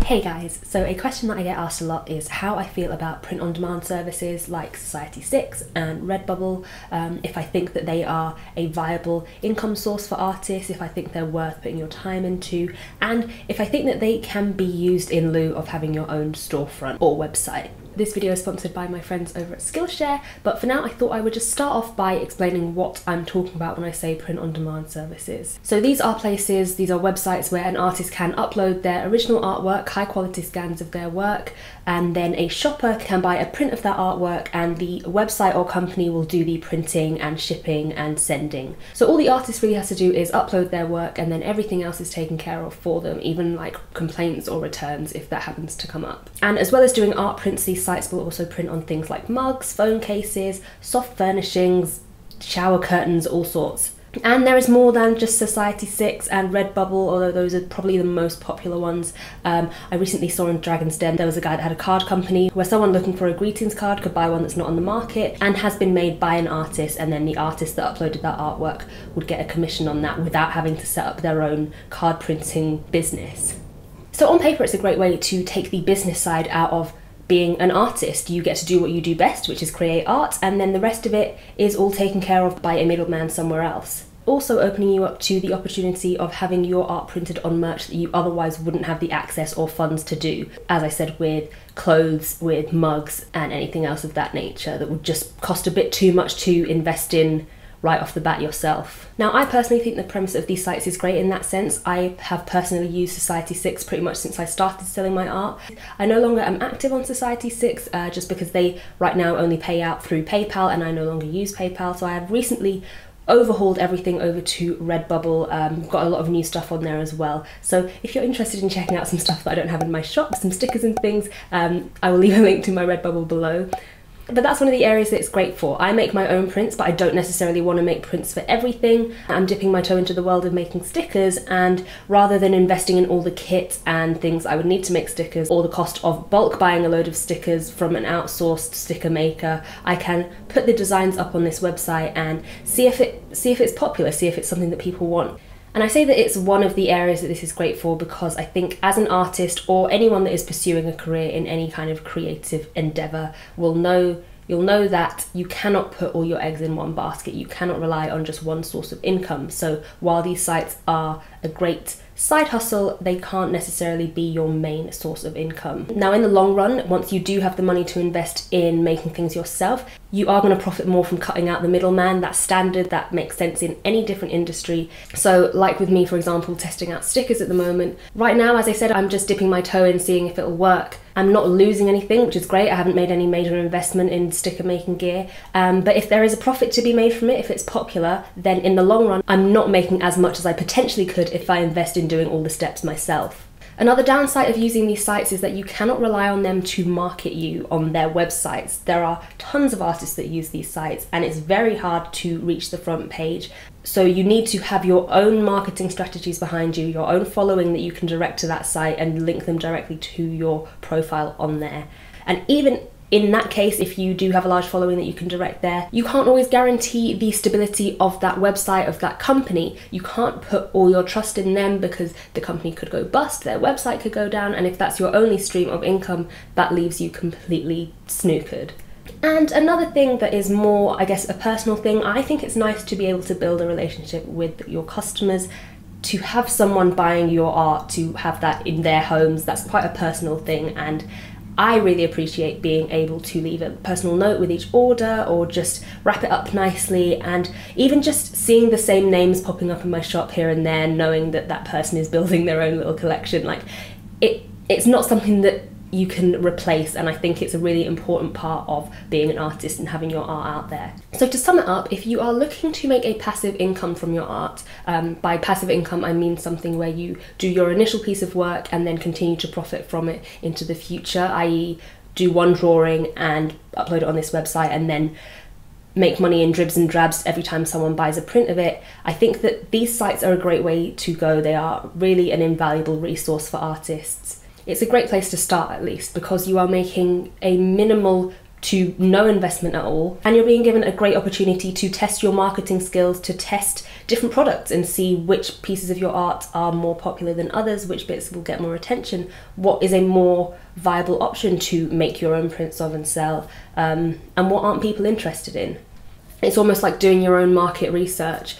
Hey guys, so a question that I get asked a lot is how I feel about print-on-demand services like Society6 and Redbubble, if I think that they are a viable income source for artists, if I think they're worth putting your time into, and if I think that they can be used in lieu of having your own storefront or website. This video is sponsored by my friends over at Skillshare, but for now I thought I would just start off by explaining what I'm talking about when I say print-on-demand services. So these are websites where an artist can upload their original artwork, high quality scans of their work, and then a shopper can buy a print of that artwork and the website or company will do the printing and shipping and sending. So all the artist really has to do is upload their work and then everything else is taken care of for them, even like complaints or returns if that happens to come up. And as well as doing art prints, these sites will also print on things like mugs, phone cases, soft furnishings, shower curtains, all sorts. And there is more than just Society6 and Redbubble, although those are probably the most popular ones. I recently saw in Dragon's Den there was a guy that had a card company where someone looking for a greetings card could buy one that's not on the market and has been made by an artist, and then the artist that uploaded that artwork would get a commission on that without having to set up their own card printing business. So on paper it's a great way to take the business side out of being an artist. You get to do what you do best, which is create art, and then the rest of it is all taken care of by a middleman somewhere else. Also opening you up to the opportunity of having your art printed on merch that you otherwise wouldn't have the access or funds to do. As I said, with clothes, with mugs, and anything else of that nature that would just cost a bit too much to invest in right off the bat yourself. Now, I personally think the premise of these sites is great in that sense. I have personally used Society6 pretty much since I started selling my art. I no longer am active on Society6 just because they right now only pay out through PayPal and I no longer use PayPal, so I have recently overhauled everything over to Redbubble. Got a lot of new stuff on there as well. So if you're interested in checking out some stuff that I don't have in my shop, some stickers and things, I will leave a link to my Redbubble below. But that's one of the areas that it's great for. I make my own prints, but I don't necessarily want to make prints for everything. I'm dipping my toe into the world of making stickers, and rather than investing in all the kit and things I would need to make stickers, or the cost of bulk buying a load of stickers from an outsourced sticker maker, I can put the designs up on this website and see if it's popular, see if it's something that people want. And I say that it's one of the areas that this is great for because I think as an artist or anyone that is pursuing a career in any kind of creative endeavour you'll know that you cannot put all your eggs in one basket. You cannot rely on just one source of income. So while these sites are a great side hustle, they can't necessarily be your main source of income. Now in the long run, once you do have the money to invest in making things yourself, you are going to profit more from cutting out the middleman. That's standard, that makes sense in any different industry. So like with me, for example, testing out stickers at the moment. Right now, as I said, I'm just dipping my toe in, seeing if it'll work. I'm not losing anything, which is great. I haven't made any major investment in sticker making gear. But if there is a profit to be made from it, if it's popular, then in the long run, I'm not making as much as I potentially could if I invest in doing all the steps myself. Another downside of using these sites is that you cannot rely on them to market you on their websites. There are tons of artists that use these sites and it's very hard to reach the front page. So you need to have your own marketing strategies behind you, your own following that you can direct to that site and link them directly to your profile on there. And even in that case, if you do have a large following that you can direct there, you can't always guarantee the stability of that website, of that company. You can't put all your trust in them because the company could go bust, their website could go down, and if that's your only stream of income, that leaves you completely snookered. And another thing that is more, I guess, a personal thing, I think it's nice to be able to build a relationship with your customers, to have someone buying your art, to have that in their homes. That's quite a personal thing, and I really appreciate being able to leave a personal note with each order or just wrap it up nicely, and even just seeing the same names popping up in my shop here and there, knowing that that person is building their own little collection. Like it's not something that you can replace, and I think it's a really important part of being an artist and having your art out there. So to sum it up, if you are looking to make a passive income from your art, by passive income I mean something where you do your initial piece of work and then continue to profit from it into the future, i.e. do one drawing and upload it on this website and then make money in dribs and drabs every time someone buys a print of it, I think that these sites are a great way to go. They are really an invaluable resource for artists. It's a great place to start, at least, because you are making a minimal to no investment at all, and you're being given a great opportunity to test your marketing skills, to test different products and see which pieces of your art are more popular than others, which bits will get more attention, what is a more viable option to make your own prints of and sell, and what aren't people interested in. It's almost like doing your own market research.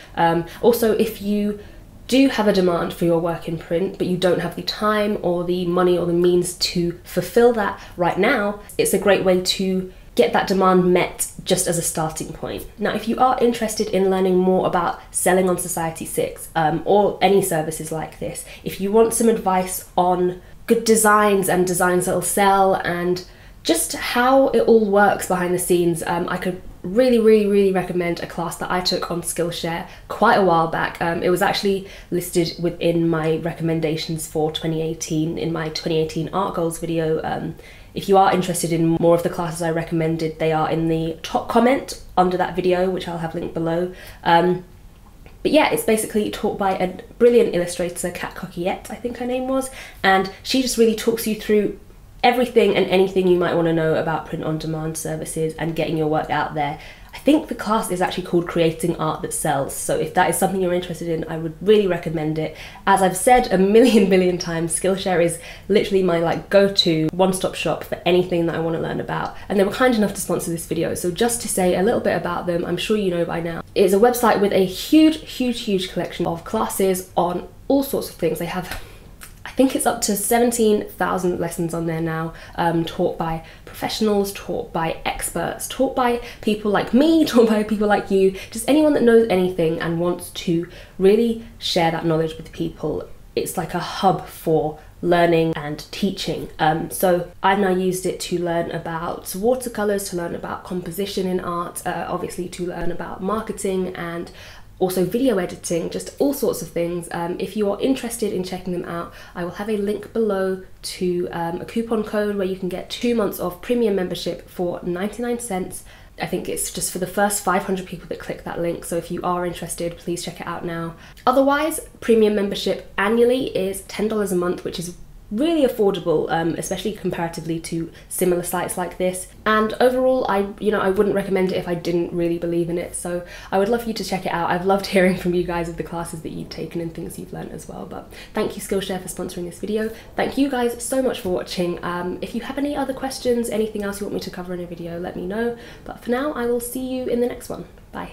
Also, if you do have a demand for your work in print, but you don't have the time or the money or the means to fulfill that right now, it's a great way to get that demand met just as a starting point. Now, if you are interested in learning more about selling on Society6 or any services like this, if you want some advice on good designs and designs that'll sell and just how it all works behind the scenes, I could really recommend a class that I took on Skillshare quite a while back. It was actually listed within my recommendations for 2018 in my 2018 art goals video. If you are interested in more of the classes I recommended, they are in the top comment under that video, which I'll have linked below. But yeah, it's basically taught by a brilliant illustrator, Kat Coquillette, I think her name was, and she just really talks you through everything and anything you might want to know about print-on-demand services and getting your work out there. I think the class is actually called Creating Art That Sells, so if that is something you're interested in, I would really recommend it. As I've said a billion times, Skillshare is literally my go-to one-stop shop for anything that I want to learn about, and they were kind enough to sponsor this video. So just to say a little bit about them, I'm sure you know by now, it's a website with a huge collection of classes on all sorts of things. They have, I think it's up to 17,000 lessons on there now, taught by professionals, taught by experts, taught by people like me, taught by people like you, just anyone that knows anything and wants to really share that knowledge with people. It's like a hub for learning and teaching. So I've now used it to learn about watercolors, to learn about composition in art, obviously to learn about marketing and also video editing, just all sorts of things. If you are interested in checking them out, I will have a link below to a coupon code where you can get 2 months of premium membership for 99 cents. I think it's just for the first 500 people that click that link, so if you are interested, please check it out now. Otherwise, premium membership annually is $10 a month, which is really affordable, especially comparatively to similar sites like this. And overall, I wouldn't recommend it if I didn't really believe in it. So I would love you to check it out. I've loved hearing from you guys of the classes that you've taken and things you've learned as well. But thank you Skillshare for sponsoring this video. Thank you guys so much for watching. If you have any other questions, anything else you want me to cover in a video, let me know. But for now, I will see you in the next one. Bye.